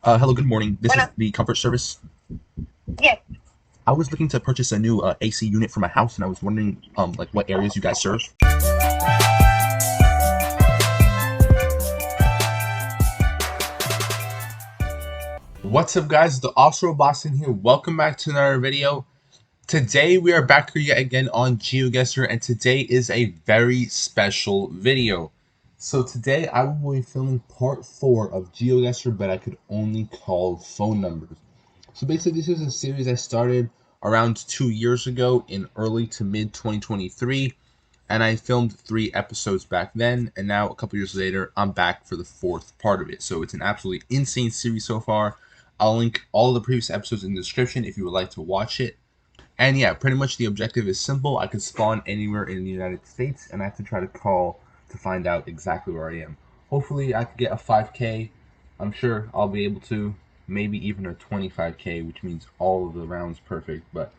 Hello, good morning. This is Bueno, the comfort service. yes. I was looking to purchase a new AC unit for my house, and I was wondering, like what areas you guys serve. What's up, guys? The Offshore Boston here. Welcome back to another video. Today we are back here yet again on Geoguessr, and today is a very special video. So today I will be filming part 4 of Geoguessr, but I could only call phone numbers. So basically, this is a series I started around 2 years ago in early to mid 2023, and I filmed 3 episodes back then, and now a couple years later, I'm back for the 4th part of it. So it's an absolutely insane series so far. I'll link all the previous episodes in the description if you would like to watch it. And yeah, pretty much the objective is simple. I can spawn anywhere in the United States, and I have to try to call to find out exactly where I am. Hopefully, I could get a 5K. I'm sure I'll be able to. Maybe even a 25K, which means all of the rounds perfect. But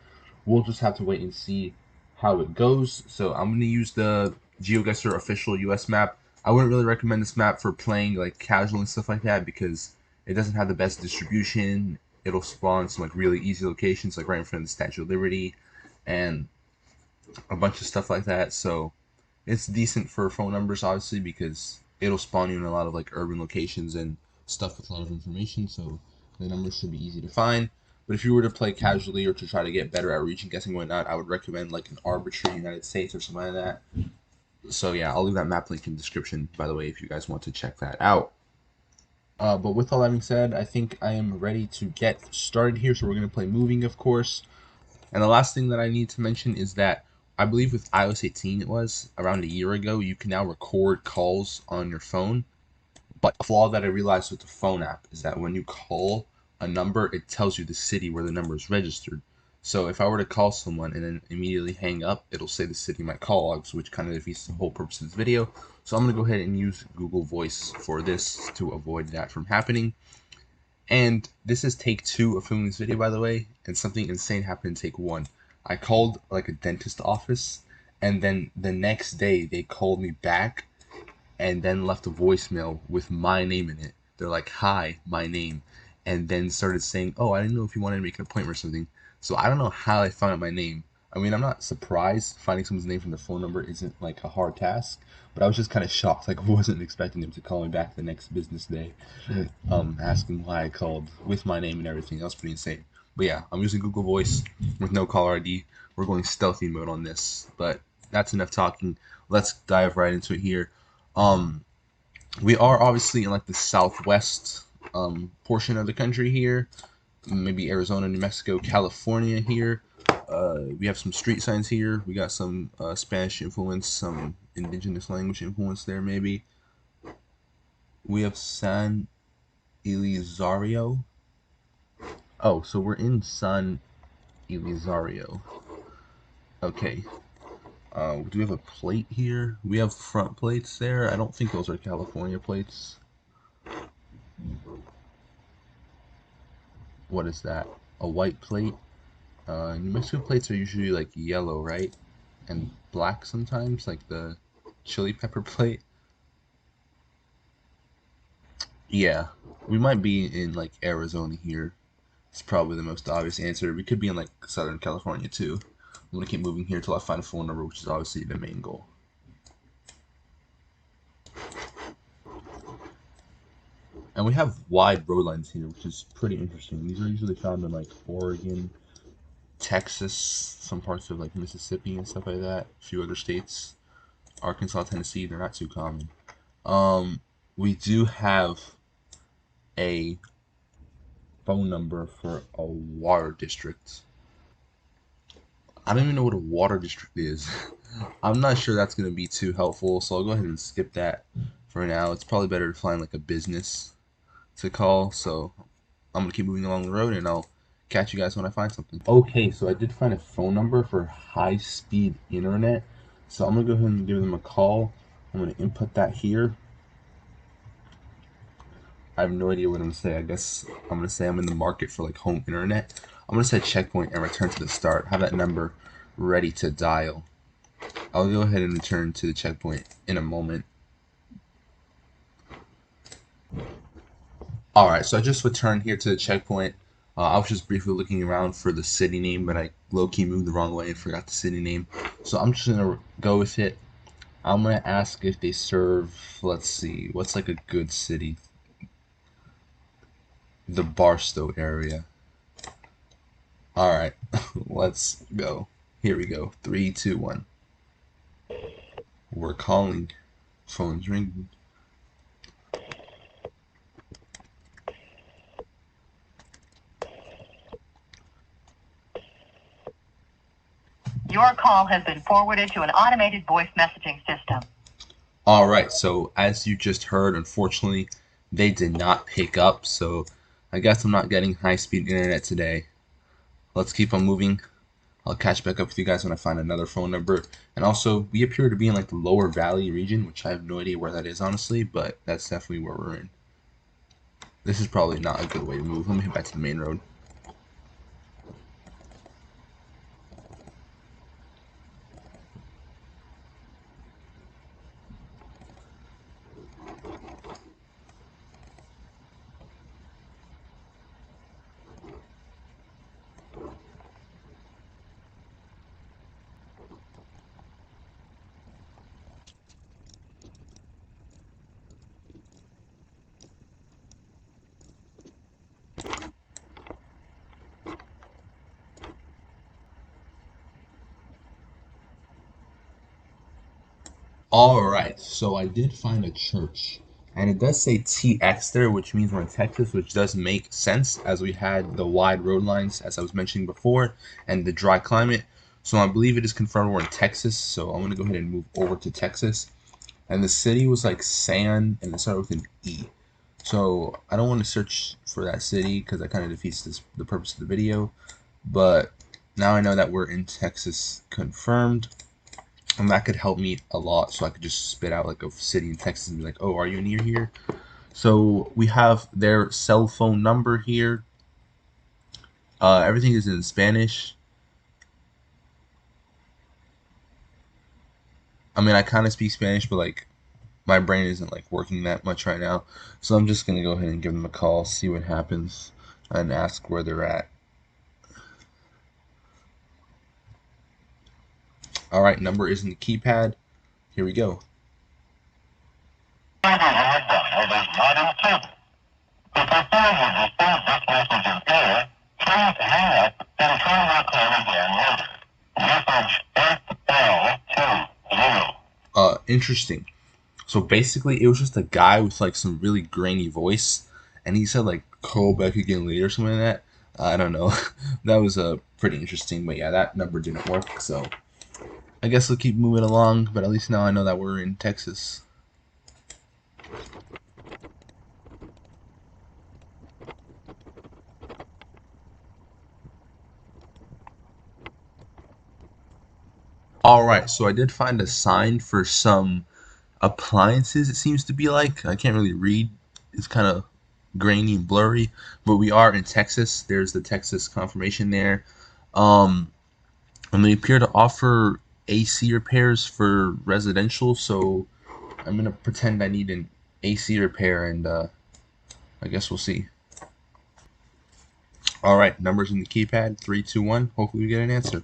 we'll just have to wait and see how it goes. So I'm going to use the Geoguessr official US map. I wouldn't really recommend this map for playing like casual and stuff like that because it doesn't have the best distribution. It'll spawn some like really easy locations, like right in front of the Statue of Liberty, and a bunch of stuff like that. So it's decent for phone numbers, obviously, because it'll spawn you in a lot of like urban locations and stuff with a lot of information. So the numbers should be easy to find. But if you were to play casually or to try to get better at region guessing and whatnot, I would recommend like an arbitrary United States or something like that. So yeah, I'll leave that map link in the description, by the way, if you guys want to check that out. But with all that being said, I think I am ready to get started here. So we're going to play moving, of course. And the last thing that I need to mention is that I believe with iOS 18 it was around a year ago, you can now record calls on your phone. But a flaw that I realized with the phone app is that when you call a number, it tells you the city where the number is registered. So if I were to call someone and then immediately hang up, it'll say the city in my call logs, which kind of defeats the whole purpose of this video. So I'm going to go ahead and use Google Voice for this to avoid that from happening. And this is take 2 of filming this video, by the way, and something insane happened in take 1. I called like a dentist office, and then the next day they called me back and then left a voicemail with my name in it. They're like, "Hi, my name," and then started saying, "Oh, I didn't know if you wanted to make an appointment or something." So I don't know how they found out my name. I mean, I'm not surprised. Finding someone's name from the phone number isn't like a hard task, but I was just kind of shocked. Like, I wasn't expecting them to call me back the next business day, asking why I called with my name and everything. That was pretty insane. But yeah, I'm using Google Voice with no caller ID. We're going stealthy mode on this, but that's enough talking. Let's dive right into it here. Um, we are obviously in like the southwest portion of the country here, maybe Arizona, New Mexico, California here. We have some street signs here. We got some Spanish influence, some indigenous language influence there, maybe. We have San Elizario. Oh, so we're in San Elizario. Okay. Do we have a plate here? We have front plates there. I don't think those are California plates. What is that? A white plate? New Mexico plates are usually like yellow, right? And black sometimes, like the chili pepper plate. Yeah, we might be in like Arizona here. It's probably the most obvious answer. We could be in like Southern California too. I'm gonna keep moving here till I find a phone number, which is obviously the main goal. And we have wide road lines here, which is pretty interesting. These are usually found in like Oregon, Texas, some parts of like Mississippi and stuff like that. A few other states, Arkansas, Tennessee, they're not too common. We do have a phone number for a water district. I don't even know what a water district is. I'm not sure that's going to be too helpful, so I'll go ahead and skip that for now. It's probably better to find like a business to call, so I'm going to keep moving along the road and I'll catch you guys when I find something. Okay, so I did find a phone number for high speed internet, so I'm going to go ahead and give them a call. I'm going to input that here. I have no idea what I'm gonna say. I guess I'm gonna say I'm in the market for like home internet. I'm gonna set checkpoint and return to the start. Have that number ready to dial. I'll go ahead and return to the checkpoint in a moment. Alright, so I just returned here to the checkpoint. I was just briefly looking around for the city name, but I low-key moved the wrong way and forgot the city name. So I'm just gonna go with it. I'm gonna ask if they serve, let's see, what's like a good city? The Barstow area. Alright, let's go. Here we go. 3, 2, 1. We're calling. Phone's ringing. Your call has been forwarded to an automated voice messaging system. Alright, so as you just heard, unfortunately, they did not pick up, so I guess I'm not getting high-speed internet today. Let's keep on moving. I'll catch back up with you guys when I find another phone number. And also, we appear to be in like the lower valley region, which I have no idea where that is, honestly, but that's definitely where we're in. This is probably not a good way to move. Let me head back to the main road. Alright, so I did find a church. And it does say TX there, which means we're in Texas, which does make sense as we had the wide road lines, as I was mentioning before, and the dry climate. So I believe it is confirmed we're in Texas, so I'm going to go ahead and move over to Texas. And the city was like San, and it started with an E. So I don't want to search for that city because that kind of defeats the purpose of the video. But now I know that we're in Texas confirmed. And that could help me a lot, so I could just spit out like a city in Texas and be like, oh, are you near here? So we have their cell phone number here. Everything is in Spanish. I mean, I kind of speak Spanish, but like my brain isn't like working that much right now. So I'm just gonna go ahead and give them a call, see what happens, and ask where they're at. Alright, number is in the keypad. Here we go. Interesting. So basically, it was just a guy with like some really grainy voice, and he said like call back again later or something like that. I don't know. That was pretty interesting, but yeah, that number didn't work. So I guess we'll keep moving along, but at least now I know that we're in Texas. Alright, so I did find a sign for some appliances, it seems to be like. I can't really read. It's kind of grainy and blurry, but we are in Texas. There's the Texas confirmation there. Um, and they appear to offer AC repairs for residential, so I'm gonna pretend I need an AC repair, and I guess we'll see. All right, numbers in the keypad, 3, 2, 1. Hopefully we get an answer.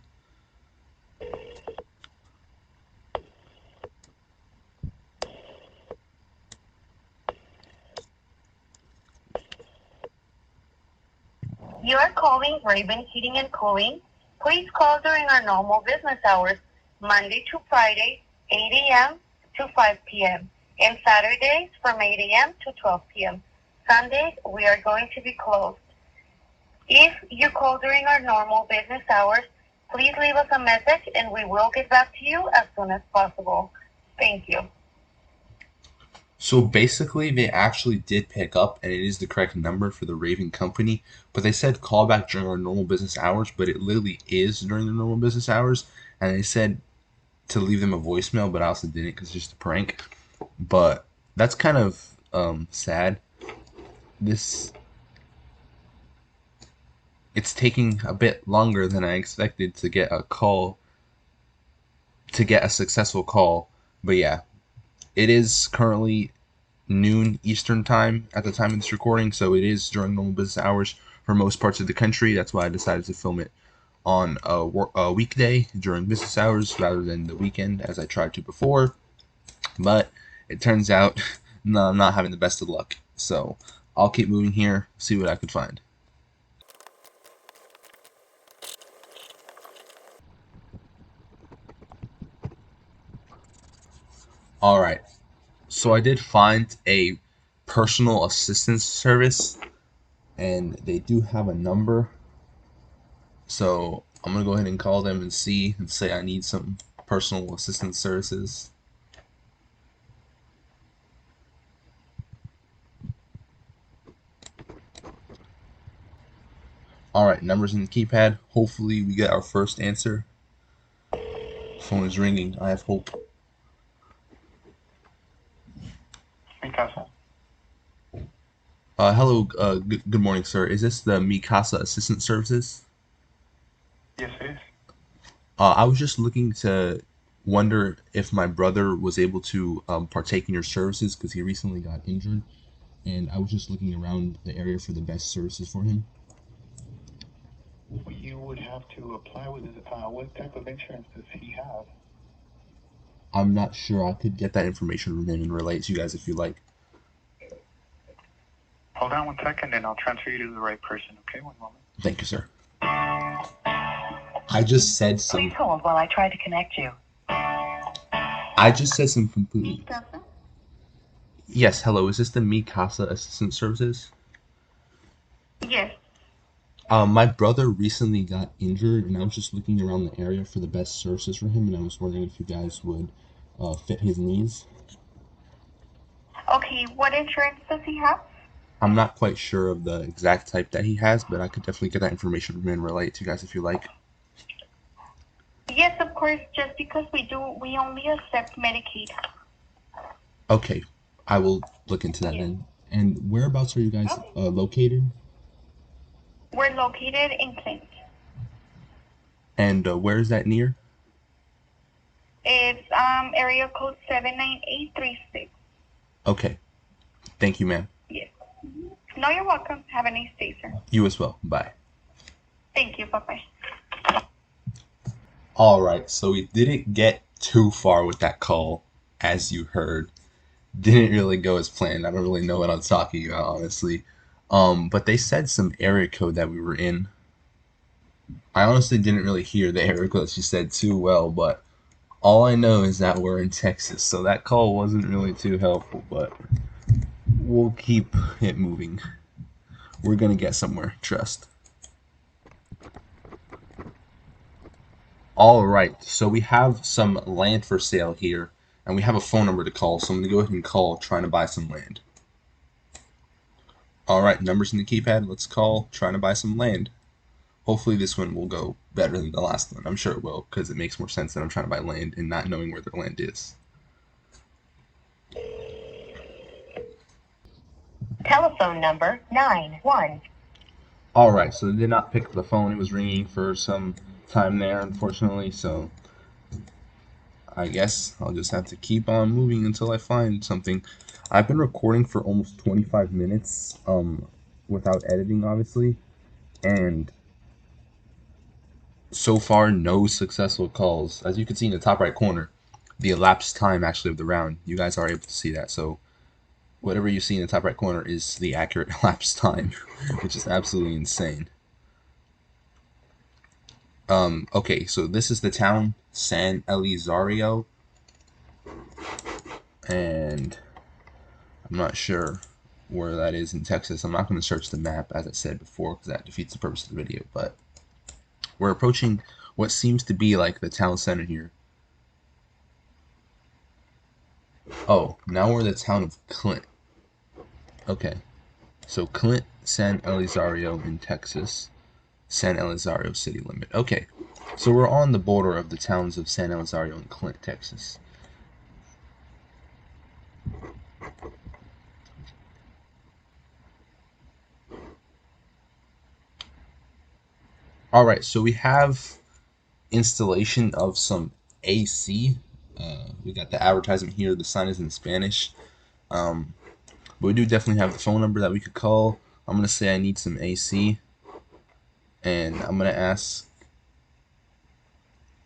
You are calling Raven Heating and Cooling. Please call during our normal business hours, Monday to Friday, 8 a.m. to 5 p.m. and Saturdays from 8 a.m. to 12 p.m. Sundays, we are going to be closed. If you call during our normal business hours, please leave us a message and we will get back to you as soon as possible. Thank you. So basically, they actually did pick up, and it is the correct number for the Raven company. But they said call back during our normal business hours, but it literally is during the normal business hours. And they said to leave them a voicemail, but I also didn't because it's just a prank. But that's kind of sad. This It's taking a bit longer than I expected to get a call, to get a successful call. But yeah, it is currently noon Eastern time at the time of this recording, so it is during normal business hours for most parts of the country. That's why I decided to film it on a weekday during business hours rather than the weekend as I tried to before. But it turns out no, I'm not having the best of luck. So I'll keep moving here, see what I can find. Alright, so I did find a personal assistance service, and they do have a number. So I'm going to go ahead and call them and see and say I need some personal assistance services. Alright, numbers in the keypad. Hopefully we get our first answer. Phone is ringing. I have hope. Mikasa. Hello, good morning, sir. Is this the Mikasa Assistance Services? Yes, it is. I was just looking to wonder if my brother was able to partake in your services because he recently got injured, and I was just looking around the area for the best services for him. You would have to apply with his, what type of insurance does he have? I'm not sure. I could get that information from him and relay it to you guys if you like. Hold on 1 second and I'll transfer you to the right person, okay? 1 moment. Thank you, sir. I just said some. Please hold while I try to connect you. I just said some completely. Yes, hello. Is this the Mikasa Assistance Services? Yes. My brother recently got injured, and I was just looking around the area for the best services for him, and I was wondering if you guys would fit his needs. Okay, what insurance does he have? I'm not quite sure of the exact type that he has, but I could definitely get that information from him and relay it to you guys if you like. Yes, of course, just because we only accept Medicaid. Okay, I will look into that then. And whereabouts are you guys located? We're located in Clint. And where is that near? It's area code 79836. Okay, thank you, ma'am. Yes. No, you're welcome. Have a nice day, sir. You as well. Bye. Thank you. Bye-bye. Alright, so we didn't get too far with that call, as you heard. Didn't really go as planned. I don't really know what I'm talking about, honestly. But they said some area code that we were in. I honestly didn't really hear the area code she said too well, but all I know is that we're in Texas, so that call wasn't really too helpful, but we'll keep it moving. We're gonna get somewhere, trust. Alright, so we have some land for sale here, and we have a phone number to call, so I'm gonna go ahead and call trying to buy some land. Alright, numbers in the keypad, let's call trying to buy some land. Hopefully this one will go better than the last one. I'm sure it will, because it makes more sense than I'm trying to buy land and not knowing where the land is. Telephone number 91. Alright, so they did not pick up the phone. It was ringing for some time there, unfortunately, so I guess I'll just have to keep on moving until I find something. I've been recording for almost 25 minutes, without editing, obviously, and so far, no successful calls. As you can see in the top right corner, the elapsed time actually of the round, you guys are able to see that. So whatever you see in the top right corner is the accurate elapsed time, which is absolutely insane. Okay, so this is the town, San Elizario, and I'm not sure where that is in Texas. I'm not going to search the map, as I said before, because that defeats the purpose of the video, but we're approaching what seems to be like the town center here. Oh, now we're in the town of Clint. Okay, so Clint, San Elizario in Texas. San Elizario city limit. Okay, so we're on the border of the towns of San Elizario and Clint, Texas. Alright, so we have installation of some AC. We got the advertisement here. The sign is in Spanish. But we do definitely have the phone number that we could call. I'm going to say I need some AC. And I'm going to ask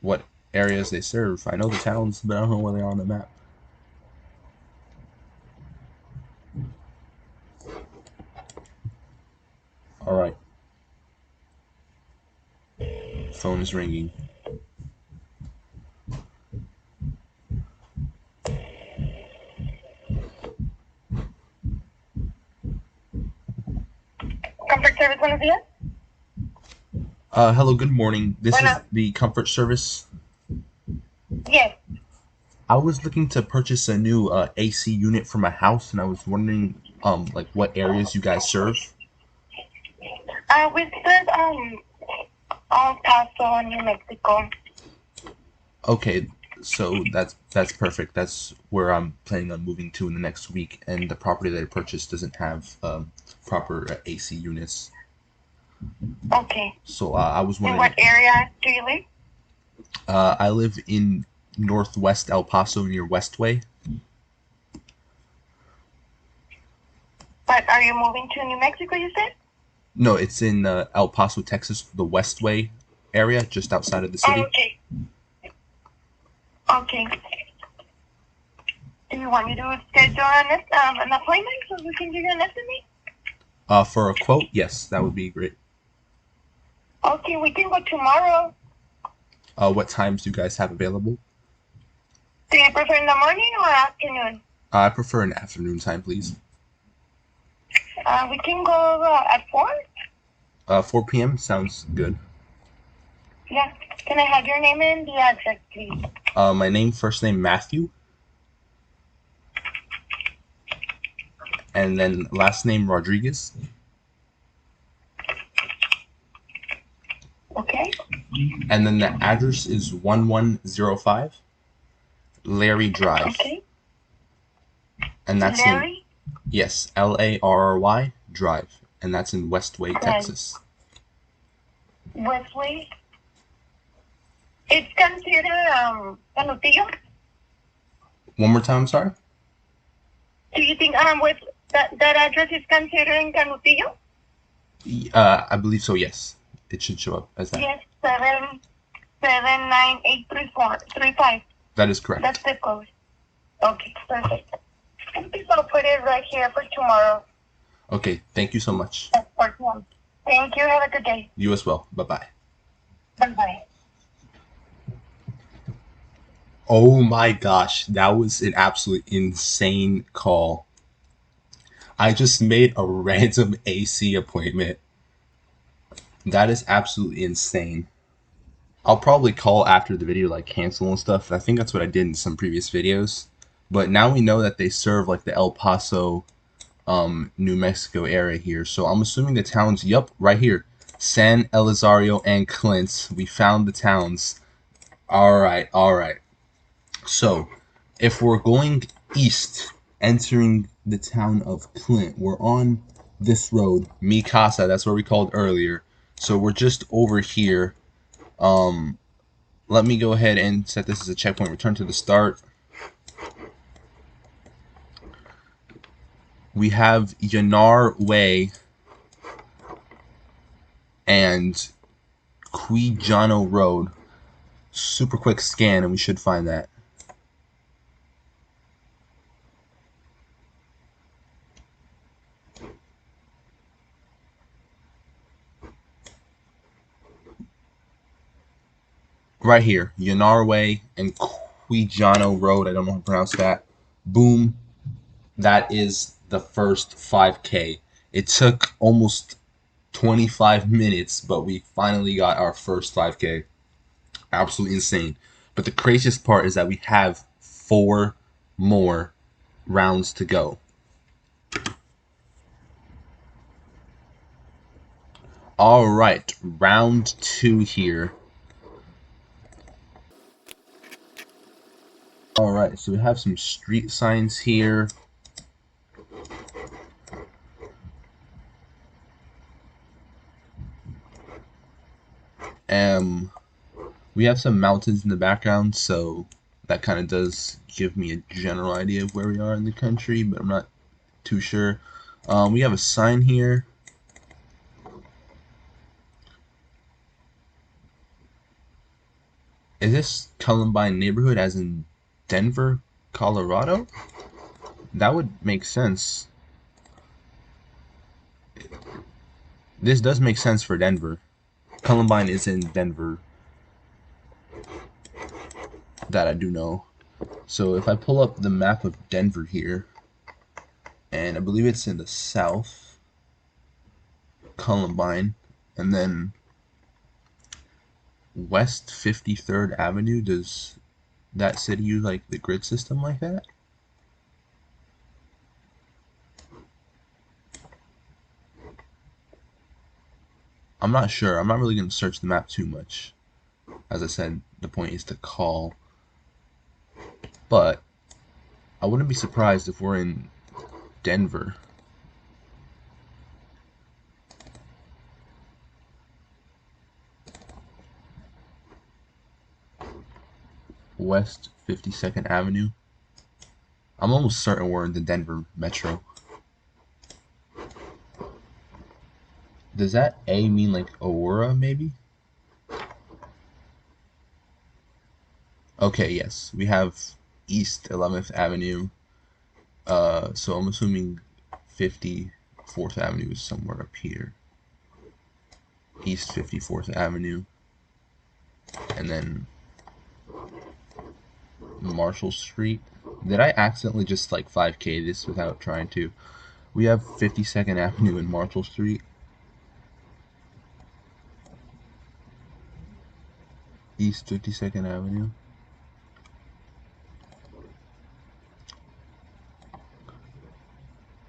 what areas they serve. I know the towns, but I don't know where they are on the map. Alright. Phone is ringing. Comfort Service, buenos días. Hello, good morning. This is the Comfort Service. Yes. I was looking to purchase a new AC unit for my house, and I was wondering, like what areas you guys serve. We serve El Paso, New Mexico. Okay, so that's perfect. That's where I'm planning on moving to in the next week, and the property that I purchased doesn't have proper AC units. Okay. So I was wondering. In what area do you live? I live in northwest El Paso near Westway. But are you moving to New Mexico, you said? No, it's in El Paso, Texas, the Westway area, just outside of the city. Oh, okay. Okay. Do you want me to schedule an appointment so we can give you an estimate? For a quote, yes, that would be great. Okay, we can go tomorrow. What times do you guys have available? Do you prefer in the morning or afternoon? I prefer an afternoon time, please. We can go at 4? 4 p.m. sounds good. Yeah. Can I have your name and the address, please? My name, first name Matthew. And then last name Rodriguez. Okay. And then the address is 1105 Larry Drive. Okay. And that's Larry? Yes, Larry Drive. And that's in Westway, Texas. Westway? It's considered Canutillo? One more time, I'm sorry? Do you think with that address is considered in Canutillo? I believe so, yes. It should show up as that. Yes, 77835. That is correct. That's the code. Okay, perfect. I'll put it right here for tomorrow. Okay, thank you so much. At 4 p.m. Thank you. Have a good day. You as well. Bye-bye. Bye-bye. Oh my gosh, that was an absolute insane call. I just made a random AC appointment. That is absolutely insane. I'll probably call after the video, like cancel and stuff. I think that's what I did in some previous videos. But now we know that they serve like the El Paso, New Mexico area here. So I'm assuming the towns, yup, right here. San Elizario and Clint. We found the towns. Alright. So, if we're going east, entering the town of Clint, we're on this road, Mi Casa, that's where we called earlier. So we're just over here. Let me go ahead and set this as a checkpoint. Return to the start. We have Yanar Way and Quijano Road. Super quick scan and we should find that. Right here, Yanar Way and Quijano Road. I don't know how to pronounce that. Boom. That is the first 5K. It took almost 25 minutes, but we finally got our first 5K. Absolutely insane. But the craziest part is that we have 4 more rounds to go. Alright, round 2 here. Alright, so we have some street signs here. We have some mountains in the background, so that kind of does give me a general idea of where we are in the country, but I'm not too sure. We have a sign here. Is this Columbine neighborhood as in Denver, Colorado? That would make sense. This does make sense for Denver. Columbine is in Denver. That I do know. So if I pull up the map of Denver here, and I believe it's in the south, Columbine, and then West 53rd Avenue, does that city use like the grid system like that? I'm not sure. I'm not really going to search the map too much. As I said, the point is to call. But I wouldn't be surprised if we're in Denver. West 52nd Avenue. I'm almost certain we're in the Denver Metro. Does that A mean like Aurora, maybe? Okay, yes. We have East 11th Avenue. So I'm assuming 54th Avenue is somewhere up here. East 54th Avenue. And then Marshall Street. Did I accidentally just like 5K this without trying to? We have 52nd Avenue and Marshall Street. East 52nd Avenue.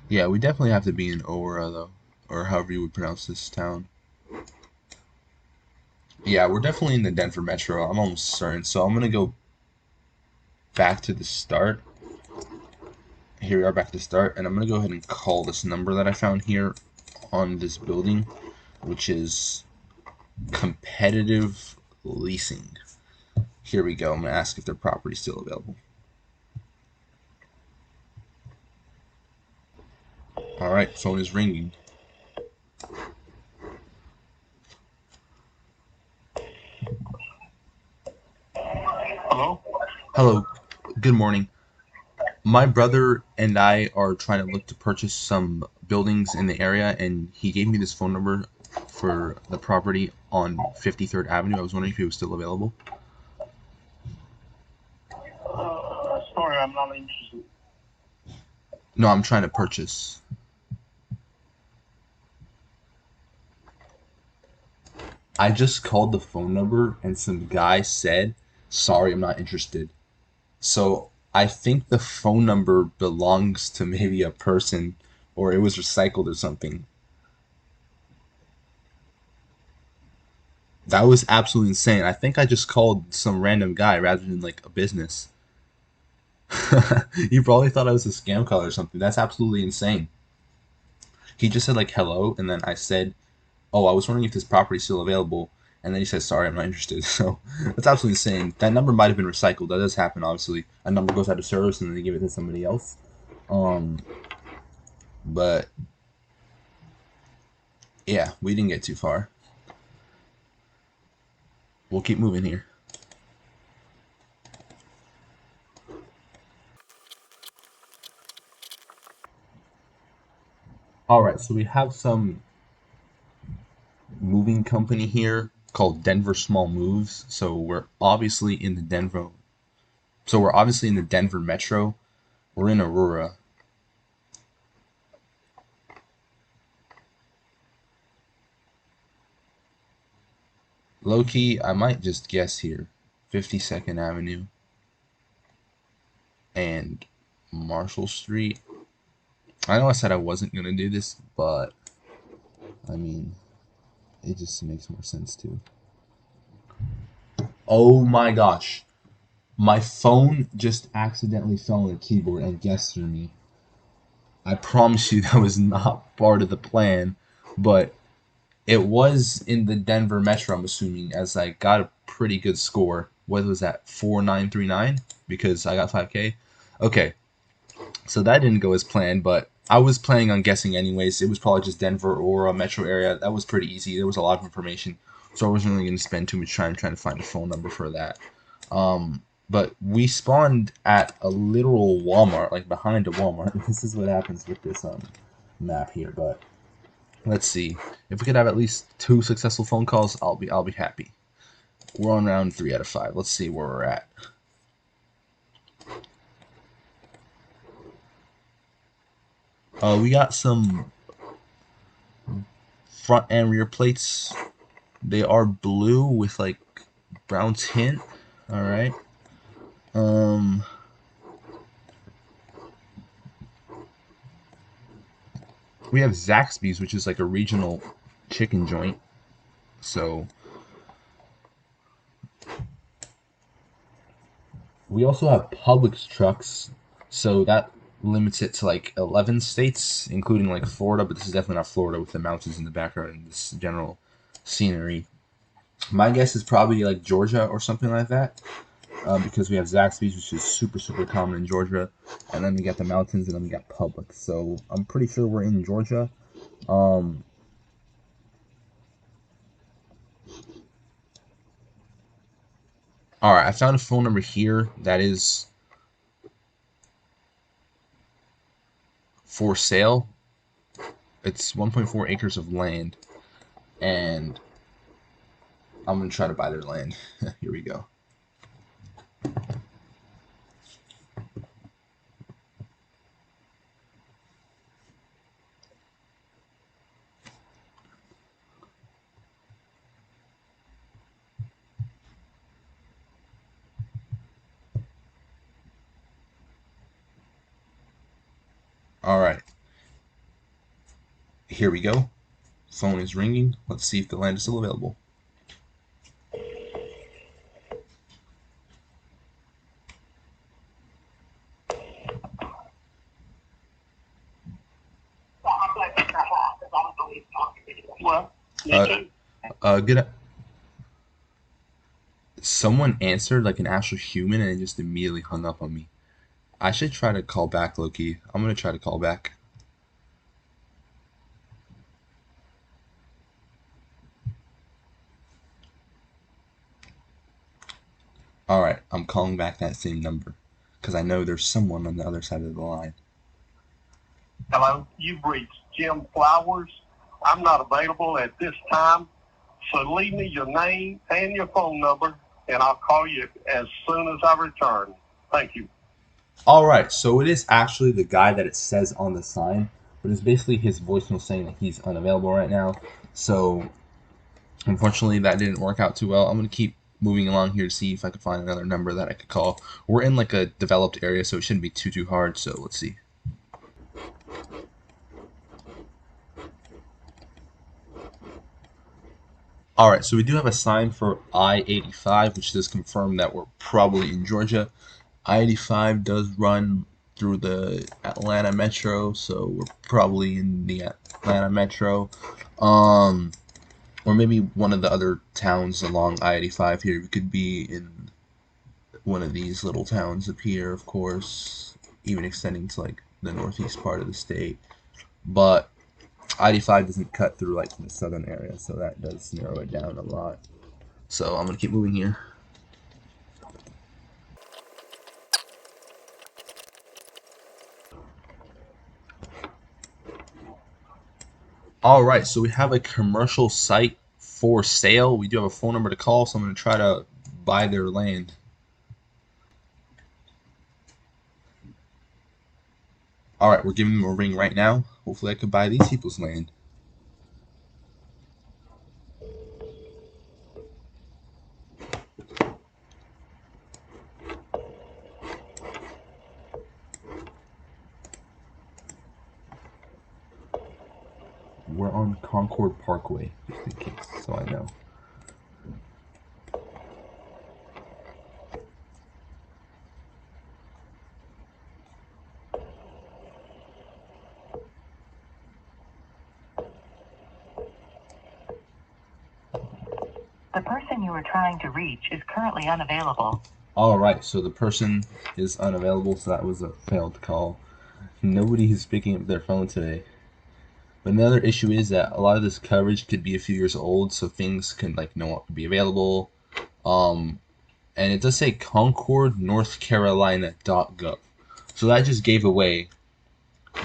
Yeah, we definitely have to be in Aurora though, or however you would pronounce this town. Yeah, we're definitely in the Denver Metro. I'm almost certain. So I'm gonna go back to the start. Here we are back to the start, and I'm gonna go ahead and call this number that I found here on this building, which is competitive leasing. Here we go. I'm gonna ask if their property is still available. Alright, phone is ringing. Hello? Hello, good morning. My brother and I are trying to look to purchase some buildings in the area, and he gave me this phone number for the property on 53rd Avenue. I was wondering if it was still available. Sorry, I'm not interested. No, I'm trying to purchase. I just called the phone number and some guy said, sorry, I'm not interested. So I think the phone number belongs to maybe a person, or it was recycled or something. That was absolutely insane. I think I just called some random guy rather than like a business. He probably thought I was a scam call or something. That's absolutely insane. He just said like hello, and then I said, "Oh, I was wondering if this property is still available." And then he says, "Sorry, I'm not interested." So that's absolutely insane. That number might have been recycled. That does happen, obviously. A number goes out of service and then they give it to somebody else. Um, but yeah, we didn't get too far. We'll keep moving here. All right, so we have some moving company here called Denver Small Moves. So we're obviously in the Denver. So we're obviously in the Denver Metro. We're in Aurora. Low key, I might just guess here. 52nd Avenue and Marshall Street. I know I said I wasn't gonna do this, but I mean, it just makes more sense too. Oh my gosh. My phone just accidentally fell on the keyboard and guessed through me. I promise you that was not part of the plan, but it was in the Denver Metro, I'm assuming, as I got a pretty good score. What was that, 4939? Because I got 5K? Okay, so that didn't go as planned, but I was planning on guessing anyways. It was probably just Denver or a metro area. That was pretty easy. There was a lot of information, so I wasn't really going to spend too much time trying to find a phone number for that. But we spawned at a literal Walmart, like behind a Walmart. This is what happens with this map here. But let's see, if we could have at least 2 successful phone calls, I'll be happy. We're on round 3 out of 5. Let's see where we're at. We got some front and rear plates. They are blue with like brown tint. All right. We have Zaxby's, which is like a regional chicken joint. So we also have Publix trucks. So that limits it to like 11 states, including like Florida. But this is definitely not Florida with the mountains in the background and this general scenery. My guess is probably like Georgia or something like that. Because we have Zaxby's, which is super common in Georgia, and then we got the mountains, and then we got Publix. So I'm pretty sure we're in Georgia. All right, I found a phone number here that is for sale. It's 1.4 acres of land, and I'm gonna try to buy their land. Here we go. All right, here we go. Phone is ringing. Let's see if the land is still available. Good. Someone answered like an actual human and just immediately hung up on me. I should try to call back, Loki. I'm gonna try to call back. Alright, I'm calling back that same number. Because I know there's someone on the other side of the line. Hello, you've reached Jim Flowers. I'm not available at this time, so leave me your name and your phone number, and I'll call you as soon as I return. Thank you. Alright, so it is actually the guy that it says on the sign, but it's basically his voicemail saying that he's unavailable right now. So, unfortunately, that didn't work out too well. I'm going to keep moving along here to see if I can find another number that I could call. We're in like a developed area, so it shouldn't be too hard, so let's see. Alright, so we do have a sign for I-85, which does confirm that we're probably in Georgia. I-85 does run through the Atlanta Metro, so we're probably in the Atlanta Metro. Or maybe one of the other towns along I-85 here. We could be in one of these little towns up here, of course, even extending to like the northeast part of the state. But I-85 doesn't cut through like the southern area, so that does narrow it down a lot. So I'm gonna keep moving here. Alright, so we have a commercial site for sale. We do have a phone number to call, so I'm going to try to buy their land. Alright, we're giving them a ring right now. Hopefully I could buy these people's land. We're on Concord Parkway, just in case, so I know. The person you are trying to reach is currently unavailable. Alright, so the person is unavailable, so that was a failed call. Nobody is picking up their phone today. But another issue is that a lot of this coverage could be a few years old, so things can like no longer be available. And it does say Concord, North Carolina.gov. So that just gave away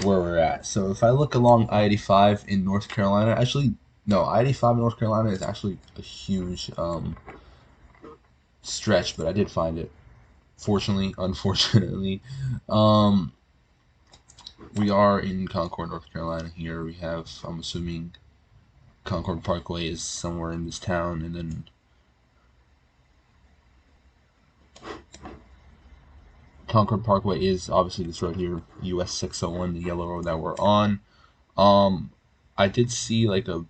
where we're at. So if I look along I-85 in North Carolina, actually, no, I-85 in North Carolina is actually a huge stretch, but I did find it. Fortunately, unfortunately. We are in Concord, North Carolina here. We have, I'm assuming, Concord Parkway is somewhere in this town, and then Concord Parkway is obviously this road here, US 601, the yellow road that we're on. I did see like a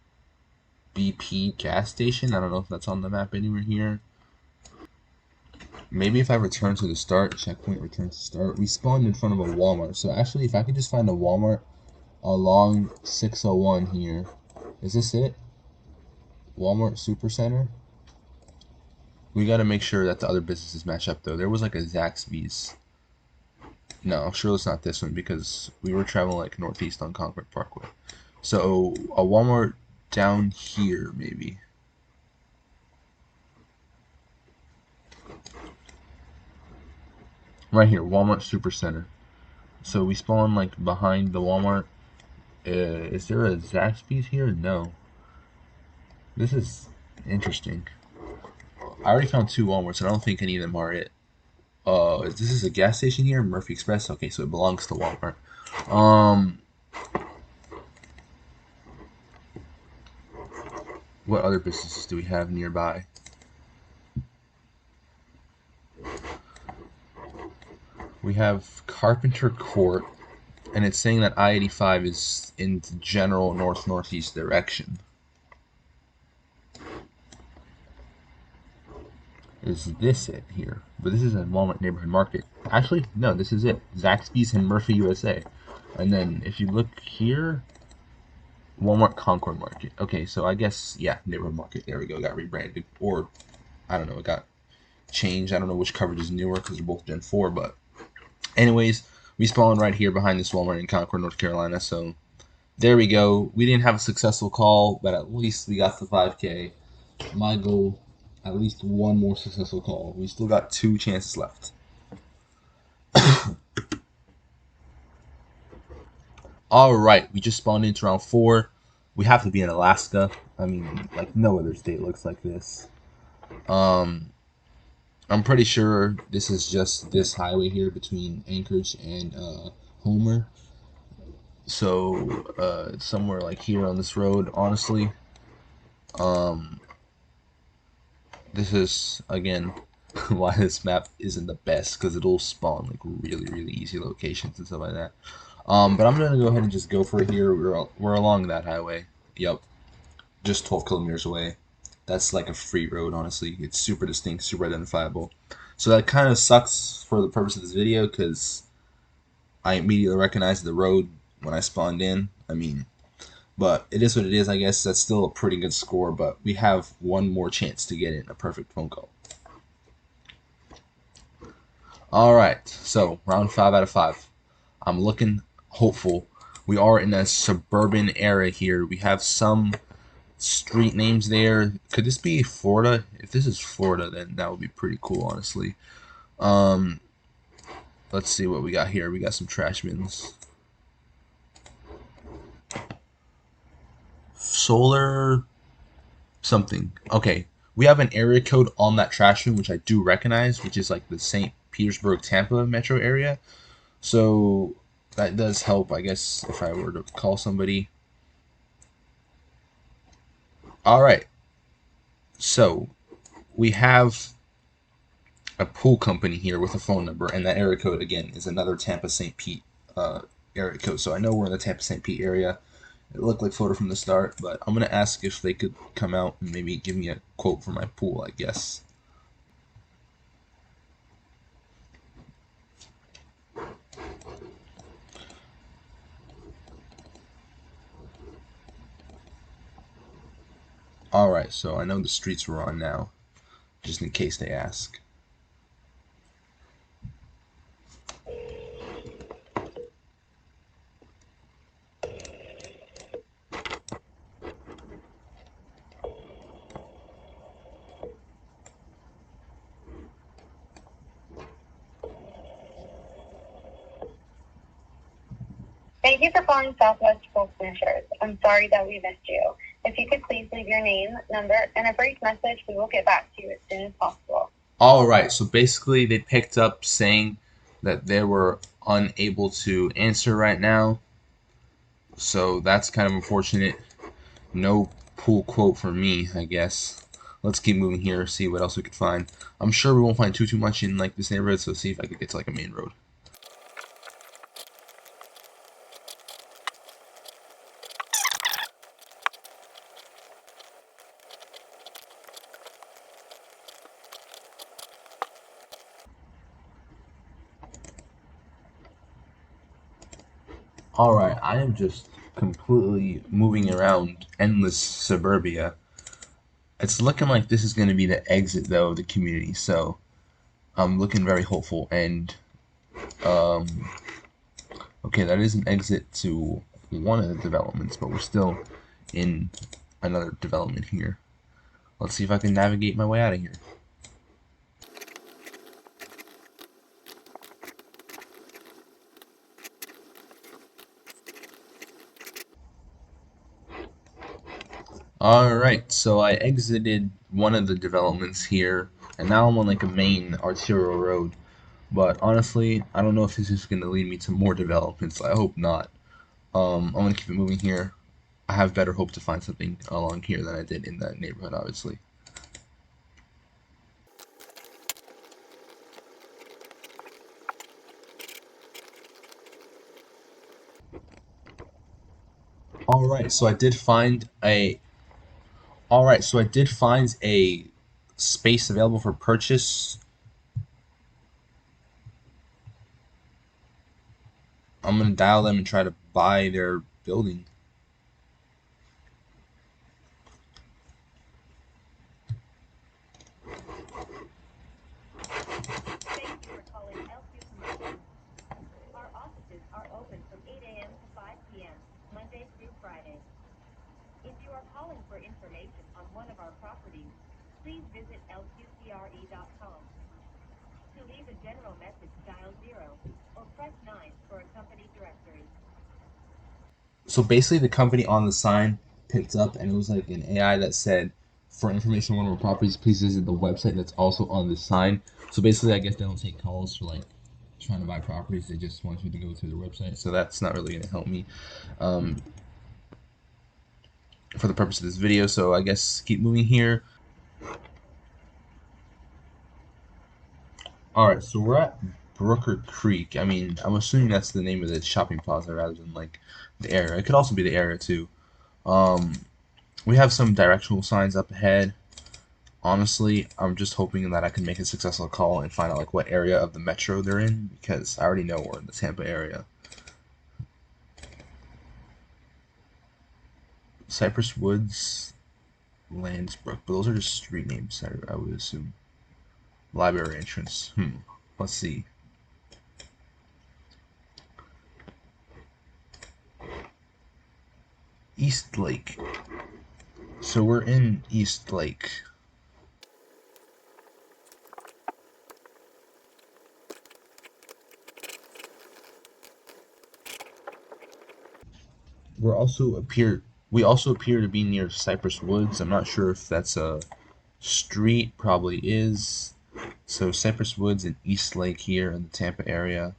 BP gas station. I don't know if that's on the map anywhere here. Maybe if I return to the start, checkpoint return to start, we spawned in front of a Walmart. So actually, if I could just find a Walmart along 601 here. Is this it? Walmart Supercenter? We gotta make sure that the other businesses match up though. There was like a Zaxby's. No, I'm sure it's not this one because we were traveling like northeast on Concord Parkway. So a Walmart down here maybe. Right here, Walmart Supercenter. So we spawn like behind the Walmart. Is there a Zaxby's here? No. This is interesting. I already found two Walmarts, and I don't think any of them are it. This is a gas station here, Murphy Express. Okay, so it belongs to Walmart. What other businesses do we have nearby? We have Carpenter Court, and it's saying that I-85 is in the general north-northeast direction. Is this it here? But this is a Walmart neighborhood market. Actually, no, this is it. Zaxby's and Murphy, USA. And then if you look here, Walmart Concord Market. Okay, so I guess, yeah, neighborhood market. There we go. Got rebranded. Or, I don't know, it got changed. I don't know which coverage is newer because they're both Gen 4, but anyways, we spawned right here behind this Walmart in Concord, North Carolina. So there we go. We didn't have a successful call, but at least we got the 5K. My goal, at least one more successful call. We still got 2 chances left. Alright, we just spawned into round 4. We have to be in Alaska. I mean, like no other state looks like this. I'm pretty sure this is just this highway here between Anchorage and Homer. So it's somewhere like here on this road, honestly. This is, again, why this map isn't the best, because it'll spawn like really easy locations and stuff like that. But I'm gonna go ahead and just go for it here. We're along that highway. Yep, just 12 kilometers away. That's like a free road, honestly. It's super distinct, super identifiable. So that kind of sucks for the purpose of this video, because I immediately recognized the road when I spawned in. I mean, but it is what it is, I guess. That's still a pretty good score, but we have one more chance to get in a perfect phone call. Alright, so round 5 out of 5. I'm looking hopeful. We are in a suburban area here. We have some street names there. Could this be Florida? If this is Florida, then that would be pretty cool, honestly. Let's see what we got here. We got some trash bins. Solar something. Okay, we have an area code on that trash bin, which I do recognize, which is like the St. Petersburg, Tampa metro area. So that does help, I guess, if I were to call somebody. Alright, so we have a pool company here with a phone number, and that area code, again, is another Tampa St. Pete area code. So I know we're in the Tampa St. Pete area. It looked like Florida from the start, but I'm going to ask if they could come out and maybe give me a quote for my pool, I guess. Alright, so I know the streets we're on now, just in case they ask. Thank you for calling Southwest Folks Insurance. I'm sorry that we missed you. If you could please leave your name, number, and a brief message, we will get back to you as soon as possible. Alright, so basically they picked up saying that they were unable to answer right now. So that's kind of unfortunate. No cool quote for me, I guess. Let's keep moving here, see what else we could find. I'm sure we won't find too much in like this neighborhood, so see if I could get to like a main road. Alright, I am just completely moving around endless suburbia. It's looking like this is going to be the exit, though, of the community, so I'm looking very hopeful. And, okay, that is an exit to one of the developments, but we're still in another development here. Let's see if I can navigate my way out of here. Alright, so I exited one of the developments here, and now I'm on like a main arterial road. But honestly, I don't know if this is going to lead me to more developments. I hope not. I'm going to keep it moving here. I have better hope to find something along here than I did in that neighborhood, obviously. Alright, so I did find a space available for purchase. I'm gonna dial them and try to buy their building. Thank you for calling LQ Commercial. Our offices are open from 8 a.m. to 5 p.m., Monday through Friday. If you are calling for information on one of our properties, please visit lqcre.com. To leave a general message, dial 0 or press 9 for a company directory. So basically, the company on the sign picked up, and it was like an AI that said, "For information on one of our properties, please visit the website that's also on the sign." So basically, I guess they don't take calls for like trying to buy properties. They just want you to go to the website. So that's not really going to help me for the purpose of this video. So I guess keep moving here. Alright, so we're at Brooker Creek. I mean, I'm assuming that's the name of the shopping plaza rather than like the area. It could also be the area too. Um, we have some directional signs up ahead. Honestly, I'm just hoping that I can make a successful call and find out like what area of the metro they're in, because I already know we're in the Tampa area. Cypress Woods, Landsbrook, but those are just street names, I would assume. Library entrance. Let's see. East Lake. So we're in East Lake. We also appear to be near Cypress Woods. I'm not sure if that's a street, probably is. So Cypress Woods and East Lake here in the Tampa area.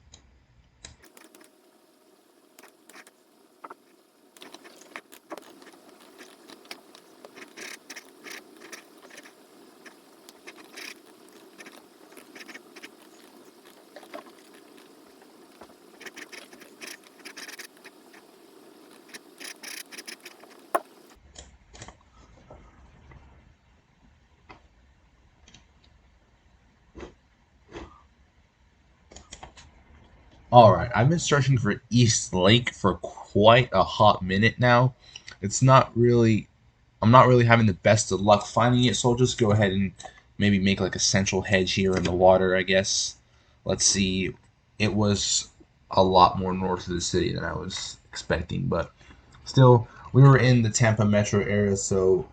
Alright, I've been searching for East Lake for quite a hot minute now. It's not really, I'm not really having the best of luck finding it, so I'll just go ahead and maybe make like a central hedge here in the water, I guess. Let's see, it was a lot more north of the city than I was expecting, but still, we were in the Tampa metro area, so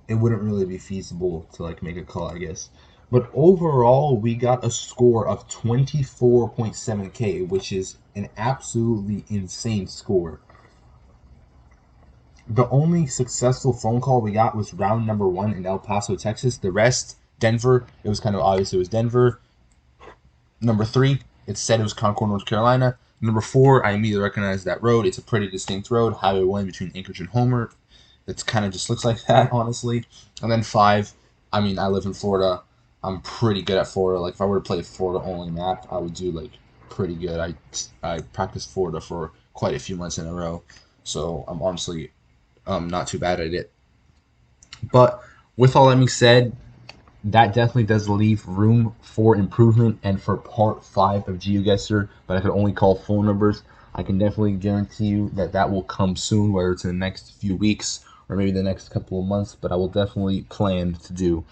it wouldn't really be feasible to like make a call, I guess. But overall, we got a score of 24.7K, which is an absolutely insane score. The only successful phone call we got was round number 1 in El Paso, Texas. The rest, Denver, it was kind of obvious it was Denver. Number 3, it said it was Concord, North Carolina. Number 4, I immediately recognized that road. It's a pretty distinct road, Highway 1 between Anchorage and Homer. It kind of just looks like that, honestly. And then 5, I mean, I live in Florida. I'm pretty good at Florida. Like, if I were to play a Florida-only map, I would do, like, pretty good. I practiced Florida for quite a few months in a row. So I'm honestly not too bad at it. But with all that being said, that definitely does leave room for improvement and for part 5 of Geoguessr, but I could only call phone numbers. I can definitely guarantee you that that will come soon, whether it's in the next few weeks or maybe the next couple of months, but I will definitely plan to do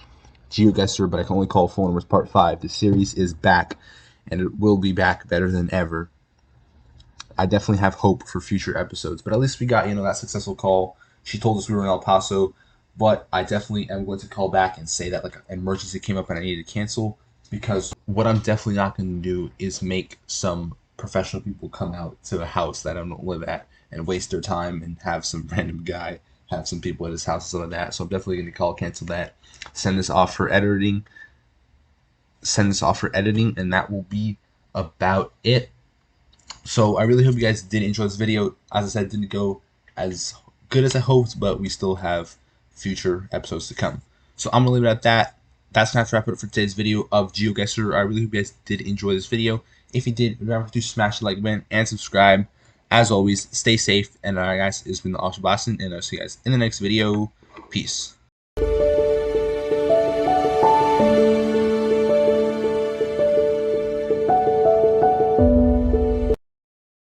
Geoguessr, but I can only call phone numbers part 5. The series is back, and it will be back better than ever. I definitely have hope for future episodes, but at least we got, that successful call. She told us we were in El Paso, but I definitely am going to call back and say that like an emergency came up and I needed to cancel, because what I'm definitely not going to do is make some professional people come out to a house that I don't live at and waste their time and have some random guy have some people at his house and stuff like that. So I'm definitely going to cancel that, send this off for editing, and that will be about it. So I really hope you guys did enjoy this video. As I said, it didn't go as good as I hoped, but we still have future episodes to come. So I'm going to leave it at that. That's going to have to wrap it up for today's video of Geoguessr. I really hope you guys did enjoy this video. If you did, remember to smash the like button and subscribe. As always, stay safe. And guys, it's been the Awesome Boston, and I'll see you guys in the next video. Peace.